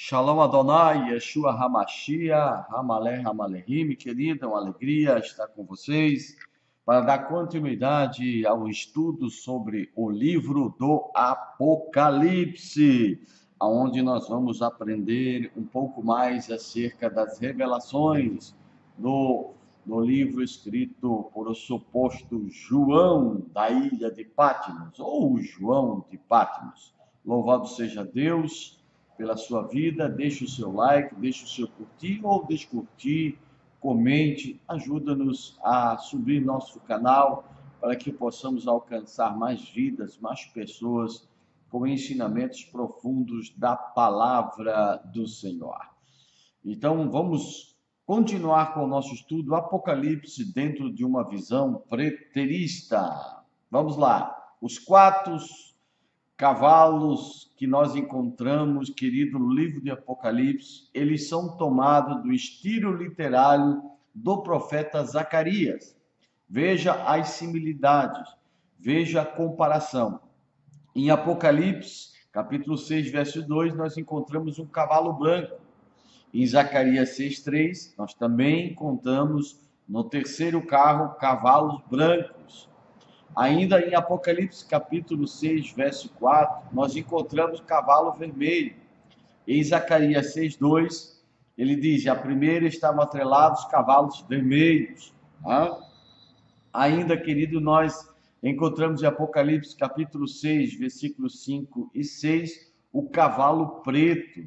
Shalom Adonai, Yeshua Hamashia, Hamalé, Hamalehim, querida, uma alegria estar com vocês para dar continuidade ao estudo sobre o livro do Apocalipse, onde nós vamos aprender um pouco mais acerca das revelações do livro escrito por o suposto João da ilha de Patmos, ou João de Patmos. Louvado seja Deus pela sua vida. Deixe o seu like, deixe o seu curtir ou descurtir, comente, ajuda-nos a subir nosso canal para que possamos alcançar mais vidas, mais pessoas com ensinamentos profundos da palavra do Senhor. Então, vamos continuar com o nosso estudo Apocalipse dentro de uma visão preterista. Vamos lá. Os 4 cavalos que nós encontramos, querido, no livro de Apocalipse, eles são tomados do estilo literário do profeta Zacarias. Veja as similitudes, veja a comparação. Em Apocalipse, capítulo 6, verso 2, nós encontramos um cavalo branco. Em Zacarias 6:3, nós também encontramos no terceiro carro cavalos brancos. Ainda em Apocalipse, capítulo 6, verso 4, nós encontramos cavalo vermelho. Em Zacarias 6:2, ele diz: a primeira estavam atrelados cavalos vermelhos. Ainda, querido, nós encontramos em Apocalipse, capítulo 6, versículos 5 e 6, o cavalo preto,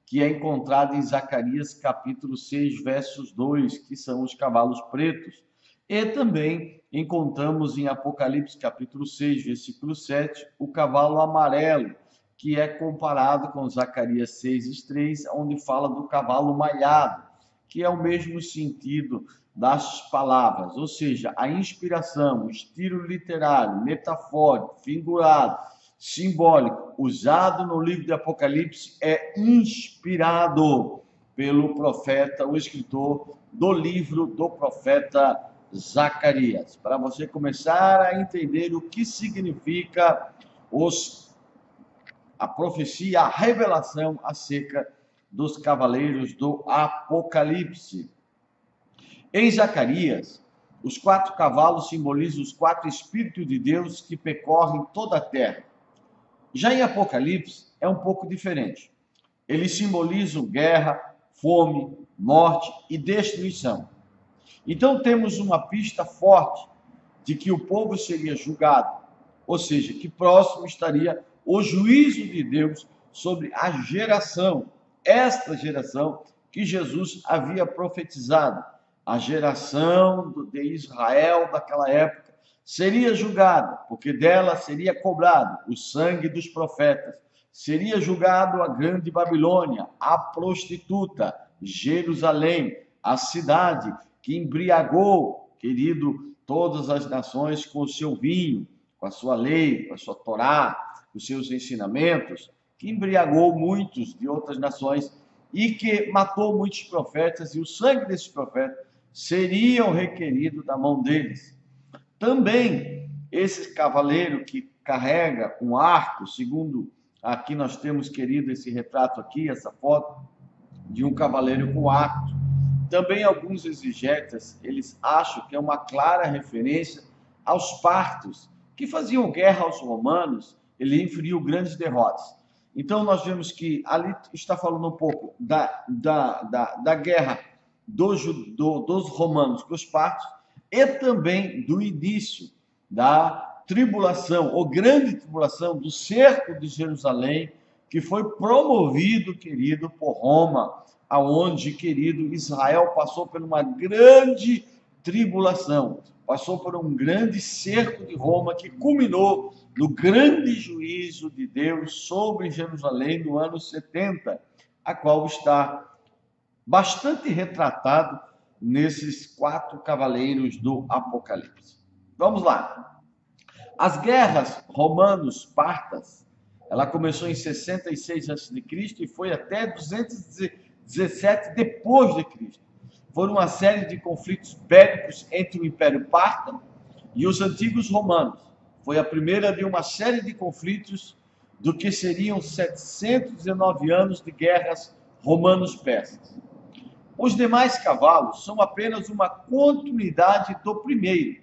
que é encontrado em Zacarias, capítulo 6, versos 2, que são os cavalos pretos. E também encontramos em Apocalipse, capítulo 6, versículo 7, o cavalo amarelo, que é comparado com Zacarias 6:3, onde fala do cavalo malhado, que é o mesmo sentido das palavras, ou seja, a inspiração, o estilo literário, metafórico, figurado, simbólico, usado no livro de Apocalipse, é inspirado pelo profeta, o escritor do livro do profeta Zacarias, para você começar a entender o que significa a profecia, a revelação acerca dos cavaleiros do Apocalipse. Em Zacarias, os 4 cavalos simbolizam os 4 Espíritos de Deus que percorrem toda a terra. Já em Apocalipse, é um pouco diferente. Eles simbolizam guerra, fome, morte e destruição. Então, temos uma pista forte de que o povo seria julgado, ou seja, que próximo estaria o juízo de Deus sobre a geração, esta geração que Jesus havia profetizado. A geração de Israel daquela época seria julgada, porque dela seria cobrado o sangue dos profetas. Seria julgado a grande Babilônia, a prostituta, Jerusalém, a cidade que embriagou, querido, todas as nações com o seu vinho, com a sua lei, com a sua Torá, com os seus ensinamentos, que embriagou muitos de outras nações e que matou muitos profetas, e o sangue desses profetas seriam requerido da mão deles. Também esse cavaleiro que carrega um arco, segundo aqui nós temos, querido, esse retrato aqui, essa foto de um cavaleiro com arco. Também alguns exegetas, eles acham que é uma clara referência aos partos, que faziam guerra aos romanos, ele inferiu grandes derrotas. Então, nós vemos que ali está falando um pouco da guerra dos romanos com os partos, e também do início da tribulação, ou grande tribulação, do cerco de Jerusalém, que foi promovido, querido, por Roma, aonde, querido, Israel passou por uma grande tribulação, passou por um grande cerco de Roma, que culminou no grande juízo de Deus sobre Jerusalém no ano 70, a qual está bastante retratado nesses 4 cavaleiros do Apocalipse. Vamos lá. As guerras romanos-partas, ela começou em 66 a.C. e foi até 217 depois de Cristo. Foram uma série de conflitos bélicos entre o Império Parta e os antigos romanos. Foi a primeira de uma série de conflitos do que seriam 719 anos de guerras romanos-persas. Os demais cavalos são apenas uma continuidade do primeiro.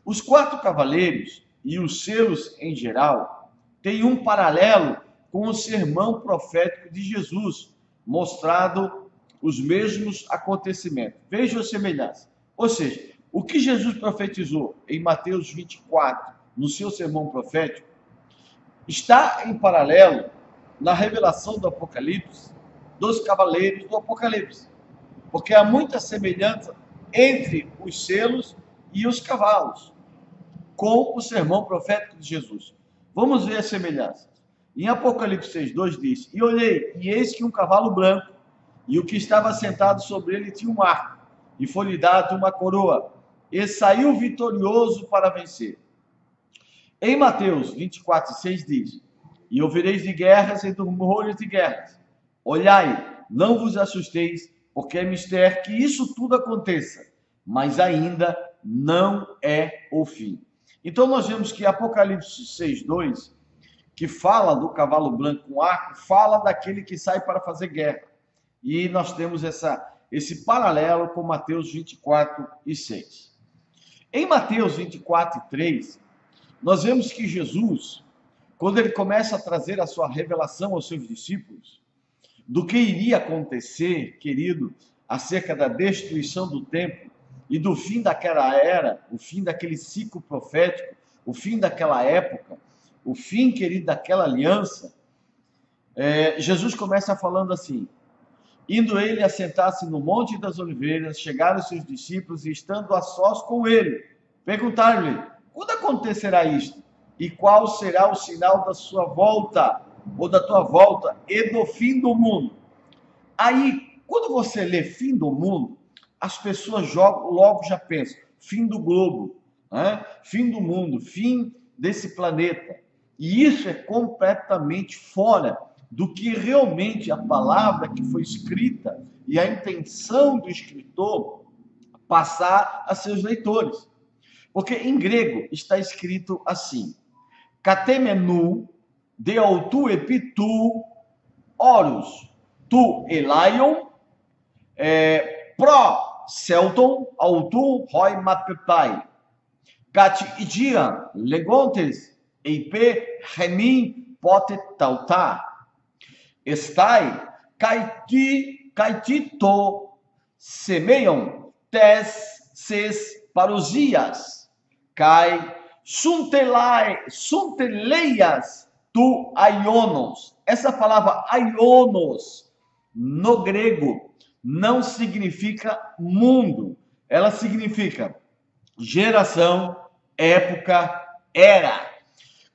Os 4 cavaleiros e os selos em geral têm um paralelo com o sermão profético de Jesus, mostrado os mesmos acontecimentos. Veja a semelhança. Ou seja, o que Jesus profetizou em Mateus 24, no seu sermão profético, está em paralelo na revelação do Apocalipse, dos cavaleiros do Apocalipse. Porque há muita semelhança entre os selos e os cavalos, com o sermão profético de Jesus. Vamos ver as semelhanças. Em Apocalipse 6:2 diz: E olhei, e eis que um cavalo branco, e o que estava sentado sobre ele tinha um arco, e foi-lhe dado uma coroa, e saiu vitorioso para vencer. Em Mateus 24:6 diz: E ouvireis de guerras e de rumores de guerras. Olhai, não vos assusteis, porque é mister que isso tudo aconteça, mas ainda não é o fim. Então nós vemos que Apocalipse 6:2, que fala do cavalo branco com arco, fala daquele que sai para fazer guerra. E nós temos esse paralelo com Mateus 24:6. Em Mateus 24:3, nós vemos que Jesus, quando ele começa a trazer a sua revelação aos seus discípulos, do que iria acontecer, querido, acerca da destruição do templo e do fim daquela era, o fim daquele ciclo profético, o fim daquela época, o fim, querido, daquela aliança, Jesus começa falando assim: indo ele assentar-se no Monte das Oliveiras, chegaram os seus discípulos e, estando a sós com ele, perguntaram-lhe: quando acontecerá isto? E qual será o sinal da sua volta, ou da tua volta, e do fim do mundo? Aí, quando você lê fim do mundo, as pessoas logo já pensam: fim do globo, né? Fim do mundo, fim desse planeta. E isso é completamente fora do que realmente a palavra que foi escrita e a intenção do escritor passar a seus leitores. Porque em grego está escrito assim: katemenu deotu epitu horus tu elaion pro celton autu hoi mapepai kat idia legontes eipe remin pote tauta estai kaitito semeion tes ses parousias kai sunteleias tu aionos. Essa palavra aionos no grego não significa mundo, ela significa geração, época, era.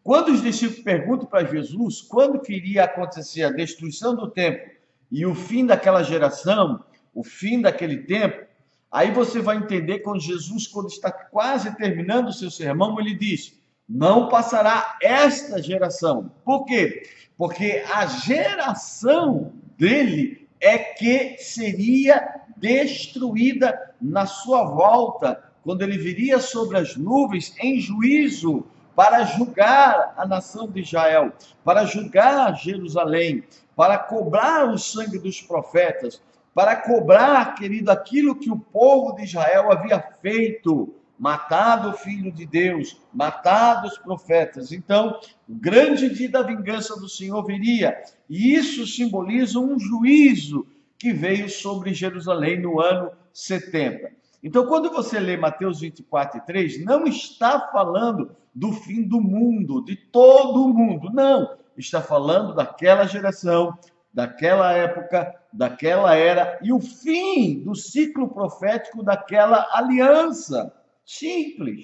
Quando os discípulos perguntam para Jesus quando que iria acontecer a destruição do templo e o fim daquela geração, o fim daquele tempo, aí você vai entender quando Jesus, quando está quase terminando o seu sermão, ele diz: não passará esta geração. Por quê? Porque a geração dele é que seria destruída na sua volta, quando ele viria sobre as nuvens em juízo, para julgar a nação de Israel, para julgar Jerusalém, para cobrar o sangue dos profetas, para cobrar, querido, aquilo que o povo de Israel havia feito, matado o Filho de Deus, matado os profetas. Então, o grande dia da vingança do Senhor viria, e isso simboliza um juízo que veio sobre Jerusalém no ano 70. Então, quando você lê Mateus 24:3, não está falando do fim do mundo, de todo o mundo, não. Está falando daquela geração, daquela época, daquela era, e o fim do ciclo profético daquela aliança. Simples.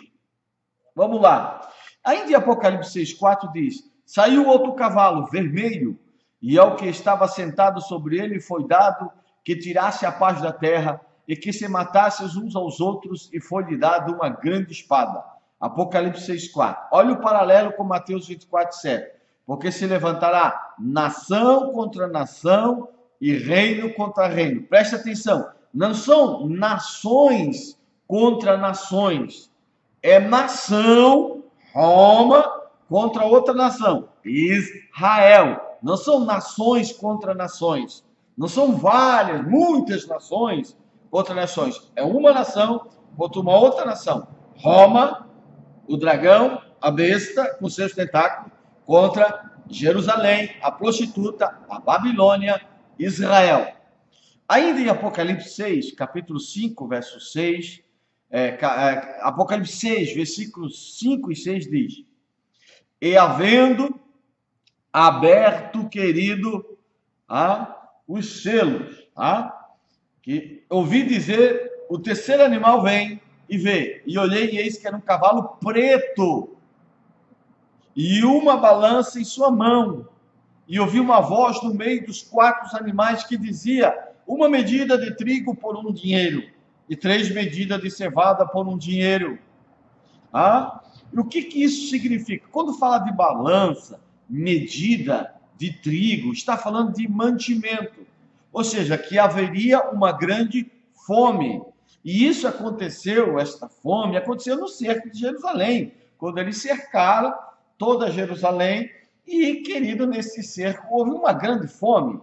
Vamos lá. Ainda em Apocalipse 6:4 diz: saiu outro cavalo vermelho, e ao que estava sentado sobre ele foi dado que tirasse a paz da terra, e que se matassem uns aos outros, e foi-lhe dado uma grande espada. Apocalipse 6:4. Olha o paralelo com Mateus 24:7. Porque se levantará nação contra nação e reino contra reino. Preste atenção, não são nações contra nações. É nação, Roma, contra outra nação, Israel. Não são nações contra nações. Não são várias, muitas nações contra nações. É uma nação contra uma outra nação. Roma, o dragão, a besta com seus tentáculos, contra Jerusalém, a prostituta, a Babilônia, Israel. Ainda em Apocalipse 6, capítulo 5, verso 6, Apocalipse 6, versículos 5 e 6 diz: e havendo aberto, querido, os selos, que ouvi dizer, o terceiro animal vem e vê, e olhei e eis que era um cavalo preto, e uma balança em sua mão, e ouvi uma voz no meio dos quatro animais que dizia: uma medida de trigo por um dinheiro, e 3 medidas de cevada por um dinheiro. E o que isso significa? Quando fala de balança, medida de trigo, está falando de mantimento, ou seja, que haveria uma grande fome. E isso aconteceu, esta fome, aconteceu no cerco de Jerusalém, quando eles cercaram toda Jerusalém, e, querido, nesse cerco houve uma grande fome.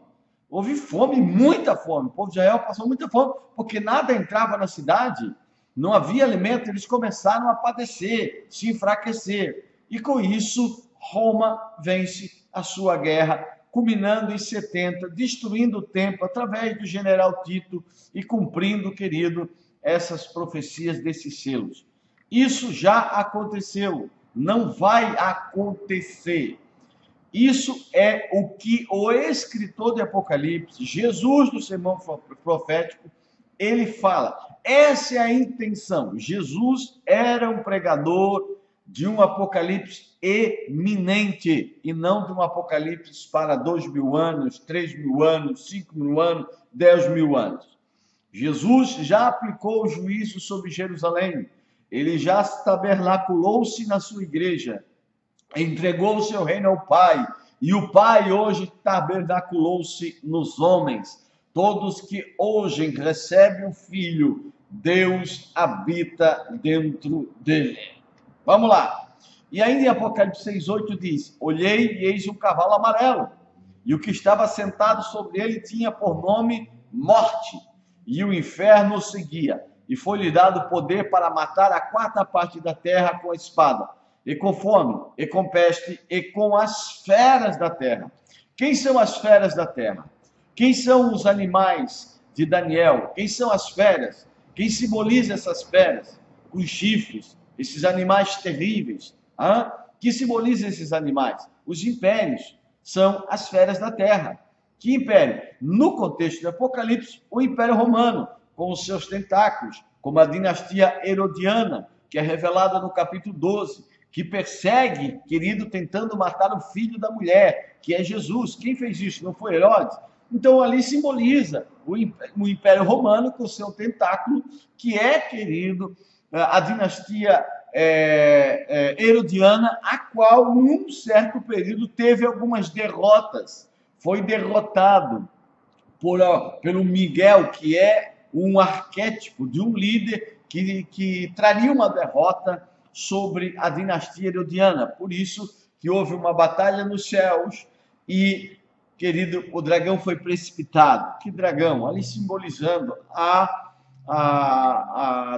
Houve fome, muita fome. O povo de Israel passou muita fome, porque nada entrava na cidade, não havia alimento, eles começaram a padecer, se enfraquecer. E com isso, Roma vence a sua guerra, culminando em 70, destruindo o templo através do general Tito e cumprindo, querido, essas profecias desses selos. Isso já aconteceu, não vai acontecer. Isso é o que o escritor de Apocalipse, Jesus do sermão profético, ele fala. Essa é a intenção. Jesus era um pregador de um Apocalipse eminente, e não de um Apocalipse para 2.000 anos, 3.000 anos, 5.000 anos, 10.000 anos. Jesus já aplicou o juízo sobre Jerusalém. Ele já tabernaculou-se na sua igreja, entregou o seu reino ao Pai, e o Pai hoje tabernaculou-se nos homens. Todos que hoje recebem o Filho, Deus habita dentro dele. Vamos lá. E ainda em Apocalipse 6,8 diz: olhei e eis um cavalo amarelo, e o que estava sentado sobre ele tinha por nome Morte, e o inferno o seguia, e foi-lhe dado poder para matar a 1/4 da terra com a espada, e com fome, e com peste, e com as feras da terra. Quem são as feras da terra? Quem são os animais de Daniel? Quem são as feras? Quem simboliza essas feras? Os chifres, esses animais terríveis. Que simbolizam esses animais? Os impérios são as feras da terra. Que império? No contexto do Apocalipse, o Império Romano, com os seus tentáculos, como a dinastia Herodiana, que é revelada no capítulo 12, que persegue, querido, tentando matar o filho da mulher, que é Jesus. Quem fez isso? Não foi Herodes? Então, ali simboliza o Império Romano com seu tentáculo, que é, querido, a dinastia Herodiana, a qual, num certo período, teve algumas derrotas. Foi derrotado pelo Miguel, que é um arquétipo de um líder que traria uma derrota sobre a dinastia Herodiana. Por isso que houve uma batalha nos céus e, querido, o dragão foi precipitado. Que dragão? Ali simbolizando a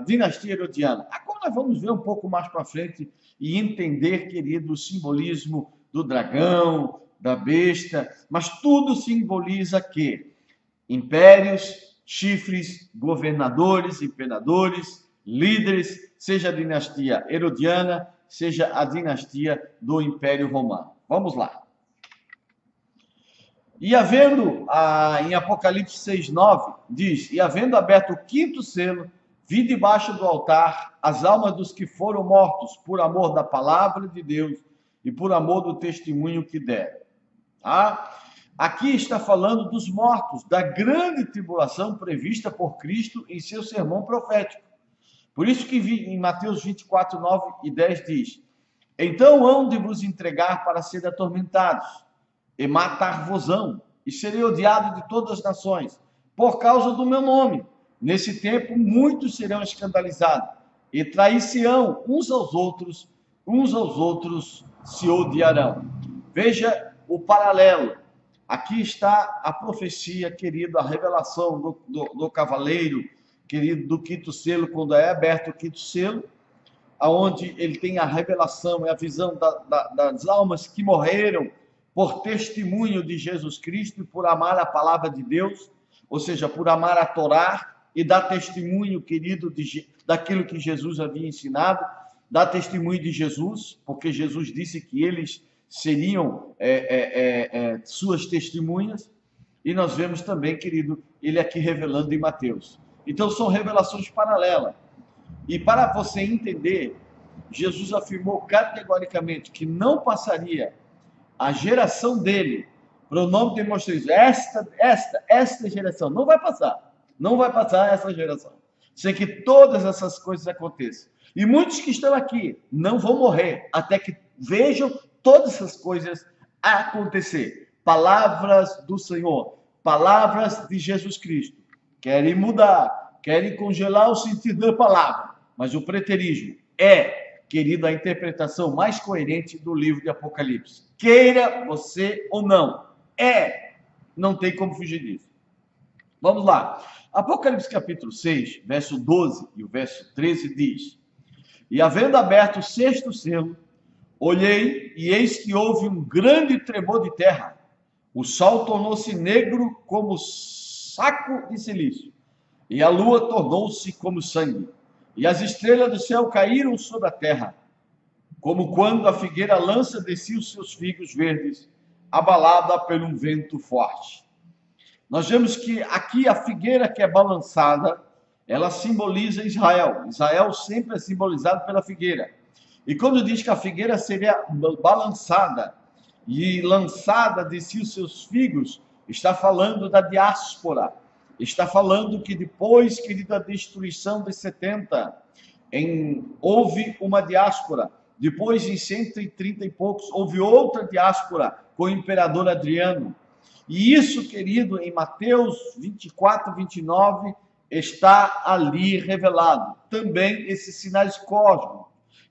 dinastia Herodiana. Agora nós vamos ver um pouco mais para frente e entender, querido, o simbolismo do dragão, da besta, mas tudo simboliza que impérios, chifres, governadores, imperadores, líderes, seja a dinastia Herodiana, seja a dinastia do Império Romano. Vamos lá. E havendo, em Apocalipse 6,9, diz: e havendo aberto o 5º selo, vi debaixo do altar as almas dos que foram mortos por amor da palavra de Deus e por amor do testemunho que deram. Aqui está falando dos mortos, da grande tribulação prevista por Cristo em seu sermão profético. Por isso que em Mateus 24, 9 e 10 diz: então hão de vos entregar para ser atormentados, e matar-vos-ão, e serei odiado de todas as nações, por causa do meu nome. Nesse tempo, muitos serão escandalizados, e trair-se-ão uns aos outros se odiarão. Veja o paralelo. Aqui está a profecia, querido, a revelação do cavaleiro, querido, do quinto selo, quando é aberto o quinto selo, aonde ele tem a revelação e a visão das almas que morreram por testemunho de Jesus Cristo e por amar a palavra de Deus, ou seja, por amar a Torá e dar testemunho, querido, daquilo que Jesus havia ensinado, dar testemunho de Jesus, porque Jesus disse que eles seriam suas testemunhas, e nós vemos também, querido, ele aqui revelando em Mateus. Então são revelações paralelas. E para você entender, Jesus afirmou categoricamente que não passaria a geração dele, para o nome demonstrou isso, esta geração, não vai passar essa geração, sem que todas essas coisas aconteçam. E muitos que estão aqui não vão morrer até que vejam todas essas coisas acontecer. Palavras do Senhor, palavras de Jesus Cristo. Querem mudar, querem congelar o sentido da palavra, mas o preterismo é, querido, a interpretação mais coerente do livro de Apocalipse. Queira você ou não, não tem como fugir disso. Vamos lá. Apocalipse capítulo 6, verso 12 e o verso 13 diz: E havendo aberto o sexto selo, olhei, e eis que houve um grande tremor de terra. O sol tornou-se negro como saco de silício, e a lua tornou-se como sangue, e as estrelas do céu caíram sobre a terra, como quando a figueira lança de si os seus figos verdes, abalada por um vento forte. Nós vemos que aqui a figueira que é balançada, ela simboliza Israel. Israel sempre é simbolizado pela figueira. E quando diz que a figueira seria balançada e lançada de si os seus figos, está falando da diáspora. Está falando que depois, querida, da destruição de 70, houve uma diáspora. Depois, em 130 e poucos, houve outra diáspora com o imperador Adriano. E isso, querido, em Mateus 24, 29, está ali revelado. Também esses sinais cósmicos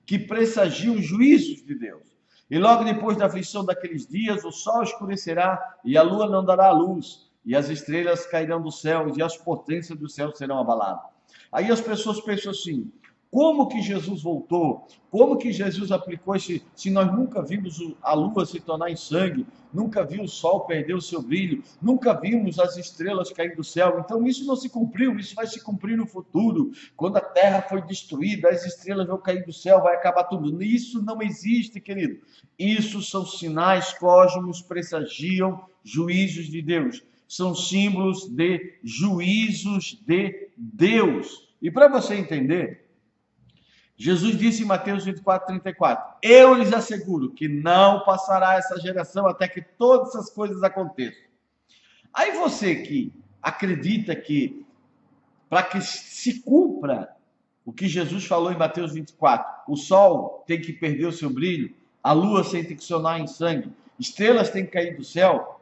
que pressagiam os juízos de Deus. E logo depois da aflição daqueles dias, o sol escurecerá e a lua não dará luz, e as estrelas cairão do céu e as potências do céu serão abaladas. Aí as pessoas pensam assim: como que Jesus voltou? Como que Jesus aplicou se nós nunca vimos a lua se tornar em sangue, nunca vimos o sol perder o seu brilho, nunca vimos as estrelas cair do céu? Então isso não se cumpriu, isso vai se cumprir no futuro, quando a terra foi destruída, as estrelas vão cair do céu, vai acabar tudo. Isso não existe, querido. Isso são sinais cósmicos, pressagiam juízos de Deus. São símbolos de juízos de Deus. E para você entender, Jesus disse em Mateus 24, 34, eu lhes asseguro que não passará essa geração até que todas essas coisas aconteçam. Aí você que acredita que, para que se cumpra o que Jesus falou em Mateus 24, o sol tem que perder o seu brilho, a lua tem que sonar em sangue, estrelas têm que cair do céu.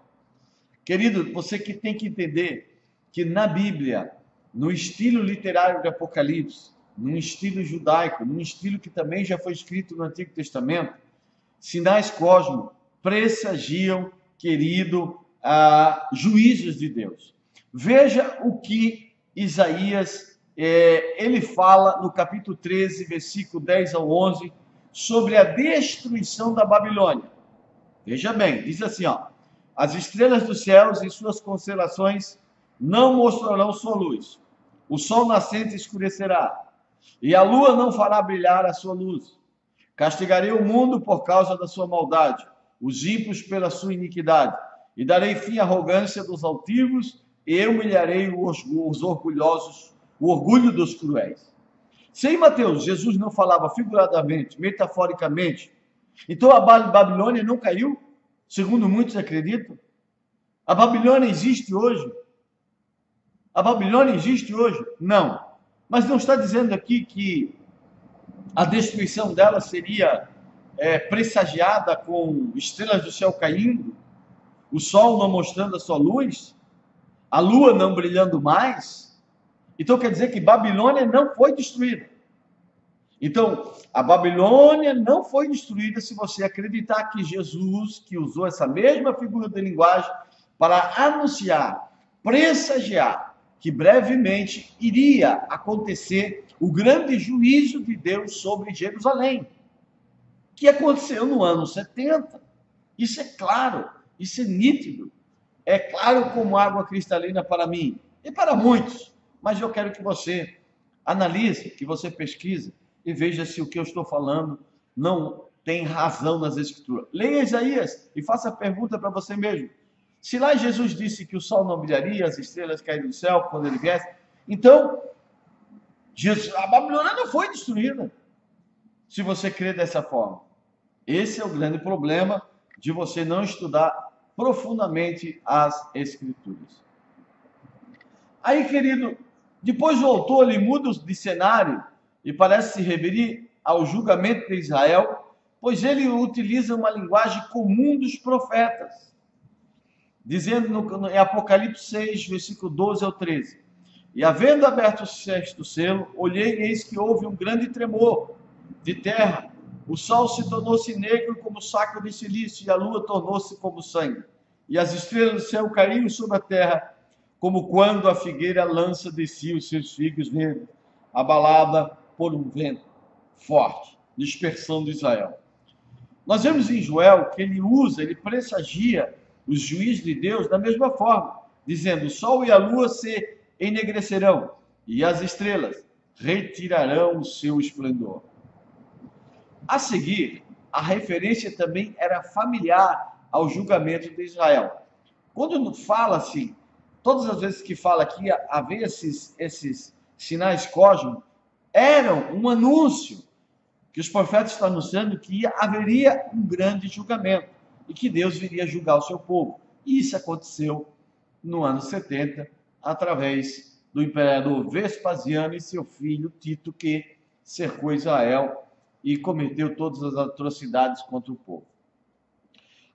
Querido, você que tem que entender que na Bíblia, no estilo literário de Apocalipse, num estilo judaico, num estilo que também já foi escrito no Antigo Testamento, sinais cósmicos pressagiam, querido, juízos de Deus. Veja o que Isaías, ele fala no capítulo 13, versículo 10 ao 11, sobre a destruição da Babilônia. Veja bem, diz assim, as estrelas dos céus e suas constelações não mostrarão sua luz, o sol nascente escurecerá, e a lua não fará brilhar a sua luz. Castigarei o mundo por causa da sua maldade, os ímpios pela sua iniquidade, e darei fim à arrogância dos altivos, e humilharei os orgulhosos, o orgulho dos cruéis. Se em Mateus Jesus não falava figuradamente, metaforicamente, então a Babilônia não caiu, segundo muitos acreditam? A Babilônia existe hoje? A Babilônia existe hoje? Não. Mas não está dizendo aqui que a destruição dela seria pressagiada com estrelas do céu caindo, o sol não mostrando a sua luz, a lua não brilhando mais? Então quer dizer que Babilônia não foi destruída. Então, a Babilônia não foi destruída se você acreditar que Jesus, que usou essa mesma figura de linguagem para anunciar, pressagiar, que brevemente iria acontecer o grande juízo de Deus sobre Jerusalém, que aconteceu no ano 70. Isso é claro, isso é nítido, é claro como água cristalina para mim e para muitos, mas eu quero que você analise, que você pesquise e veja se o que eu estou falando não tem razão nas Escrituras. Leia Isaías e faça a pergunta para você mesmo. Se lá Jesus disse que o sol não brilharia, as estrelas cairiam do céu quando ele viesse, então a Babilônia não foi destruída, se você crê dessa forma. Esse é o grande problema de você não estudar profundamente as Escrituras. Aí, querido, depois o autor ele muda de cenário e parece se referir ao julgamento de Israel, pois ele utiliza uma linguagem comum dos profetas, dizendo em Apocalipse 6, versículo 12 ao 13: E havendo aberto o sexto selo, olhei e eis que houve um grande tremor de terra. O sol se tornou-se negro como saco de silício, e a lua tornou-se como sangue. E as estrelas do céu caíram sobre a terra, como quando a figueira lança de si os seus figos verdes, abalada por um vento forte, dispersão de Israel. Nós vemos em Joel que ele pressagia os juízes de Deus da mesma forma, dizendo: o sol e a lua se enegrecerão, e as estrelas retirarão o seu esplendor. A seguir, a referência também era familiar ao julgamento de Israel. Quando fala-se, todas as vezes que fala aqui, haver esses sinais cósmicos, eram um anúncio que os profetas estão anunciando que haveria um grande julgamento e que Deus viria julgar o seu povo. E isso aconteceu no ano 70, através do imperador Vespasiano e seu filho Tito, que cercou Israel e cometeu todas as atrocidades contra o povo.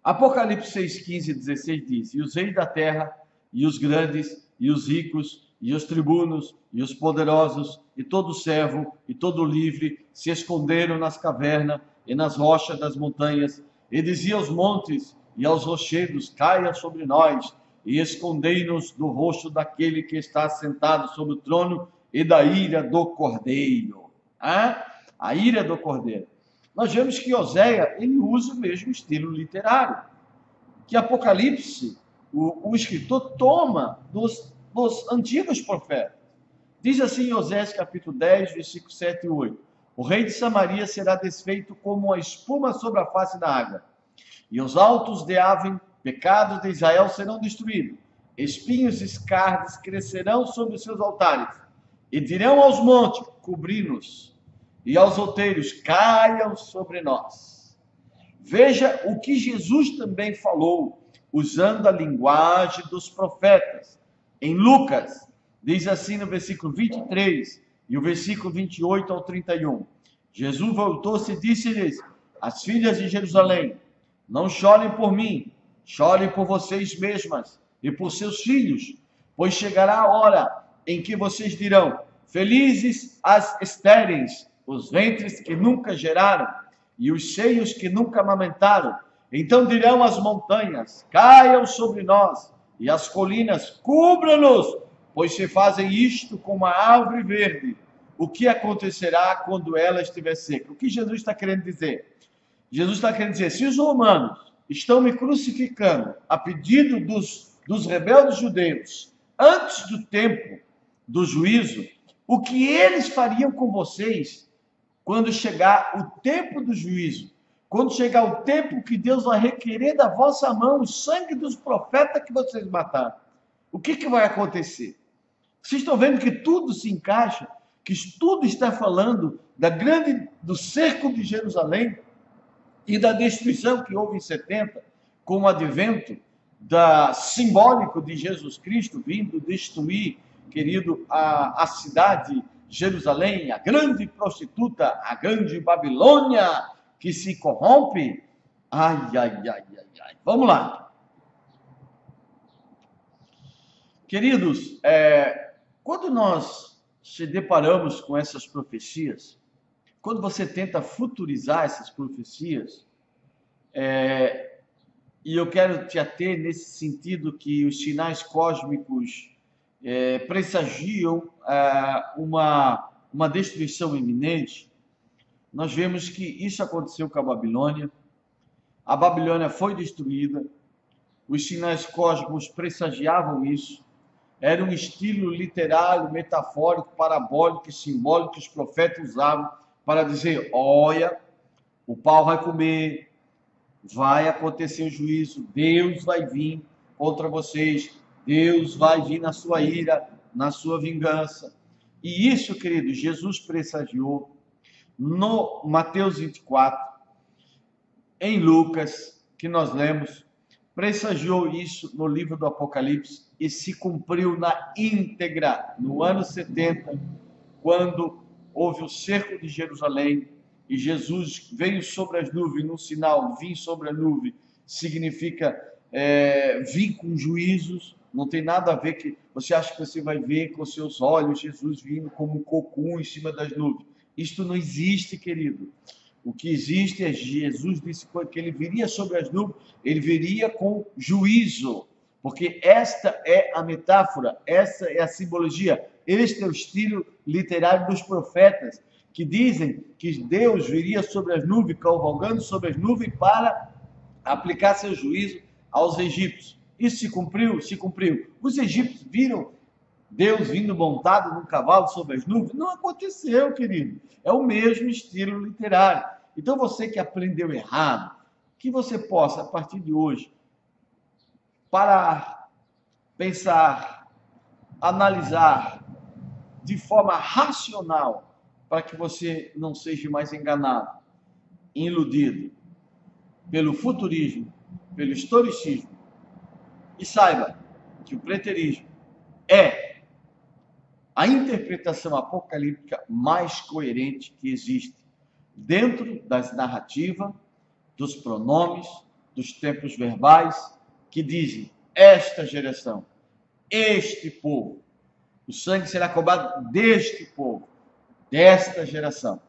Apocalipse 6, 15 e 16 diz: E os reis da terra, e os grandes, e os ricos, e os tribunos, e os poderosos, e todo servo, e todo livre, se esconderam nas cavernas e nas rochas das montanhas, e dizia aos montes e aos rochedos: Caia sobre nós, e escondei-nos do rosto daquele que está sentado sobre o trono e da ira do Cordeiro. A ira do Cordeiro. Nós vemos que Oséia, ele usa o mesmo estilo literário, que Apocalipse, o escritor toma dos antigos profetas. Diz assim em Oséias capítulo 10, versículos 7 e 8: O rei de Samaria será desfeito como a espuma sobre a face da água, e os altos de Ávim, pecados de Israel, serão destruídos. Espinhos e escardes crescerão sobre os seus altares, e dirão aos montes: cobri-nos, e aos outeiros: caiam sobre nós. Veja o que Jesus também falou, usando a linguagem dos profetas. Em Lucas, diz assim no versículo 23 e o versículo 28 ao 31. Jesus voltou-se e disse-lhes: as filhas de Jerusalém, não chorem por mim, chorem por vocês mesmas e por seus filhos, pois chegará a hora em que vocês dirão: felizes as estéreis, os ventres que nunca geraram, e os seios que nunca amamentaram. Então dirão as montanhas: caiam sobre nós, e as colinas: cubra-nos, pois se fazem isto com uma árvore verde. O que acontecerá quando ela estiver seca? O que Jesus está querendo dizer? Jesus está querendo dizer: se os romanos estão me crucificando a pedido dos rebeldes judeus, antes do tempo do juízo, o que eles fariam com vocês quando chegar o tempo do juízo? Quando chegar o tempo que Deus vai requerer da vossa mão o sangue dos profetas que vocês mataram, o que vai acontecer? Vocês estão vendo que tudo se encaixa, que tudo está falando do cerco de Jerusalém e da destruição que houve em 70, com o advento simbólico de Jesus Cristo vindo destruir, querido, a cidade Jerusalém, a grande prostituta, a grande Babilônia que se corrompe. Ai. Vamos lá. Queridos, quando nós se deparamos com essas profecias, quando você tenta futurizar essas profecias, e eu quero te ater nesse sentido que os sinais cósmicos pressagiam uma destruição iminente, nós vemos que isso aconteceu com a Babilônia. A Babilônia foi destruída, os sinais cósmicos pressagiavam isso. Era um estilo literário, metafórico, parabólico e simbólico que os profetas usavam para dizer: olha, o pau vai comer, vai acontecer o juízo, Deus vai vir contra vocês, Deus vai vir na sua ira, na sua vingança. E isso, querido, Jesus pressagiou no Mateus 24, em Lucas, que nós lemos, pressagiou isso no livro do Apocalipse e se cumpriu na íntegra no ano 70, quando houve o cerco de Jerusalém e Jesus veio sobre as nuvens, no sinal, vir sobre a nuvem, significa vir com juízos, não tem nada a ver que você acha que você vai ver com seus olhos Jesus vindo como um cocum em cima das nuvens. Isto não existe, querido. O que existe é Jesus disse que ele viria sobre as nuvens, ele viria com juízo, porque esta é a metáfora, essa é a simbologia, este é o estilo literário dos profetas, que dizem que Deus viria sobre as nuvens, cavalgando sobre as nuvens para aplicar seu juízo aos egípcios. Isso se cumpriu? Se cumpriu. Os egípcios viram Deus vindo montado num cavalo sobre as nuvens? Não aconteceu, querido. É o mesmo estilo literário. Então, você que aprendeu errado, que você possa, a partir de hoje, parar, pensar, analisar de forma racional, para que você não seja mais enganado, iludido pelo futurismo, pelo historicismo, e saiba que o preterismo é a interpretação apocalíptica mais coerente que existe dentro das narrativas, dos pronomes, dos tempos verbais, que dizem: esta geração, este povo, o sangue será cobrado deste povo, desta geração.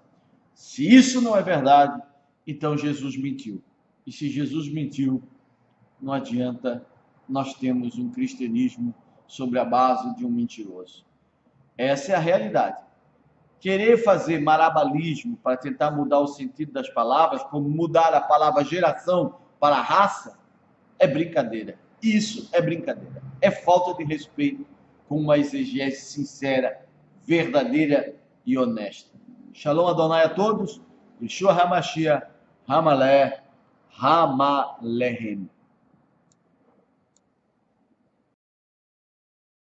Se isso não é verdade, então Jesus mentiu. E se Jesus mentiu, não adianta nós termos um cristianismo sobre a base de um mentiroso. Essa é a realidade. Querer fazer marabalismo para tentar mudar o sentido das palavras, como mudar a palavra geração para raça, é brincadeira. Isso é brincadeira. É falta de respeito com uma exegese sincera, verdadeira e honesta. Shalom Adonai a todos. Yeshua HaMashiach, Hamaleh, Hamalehem.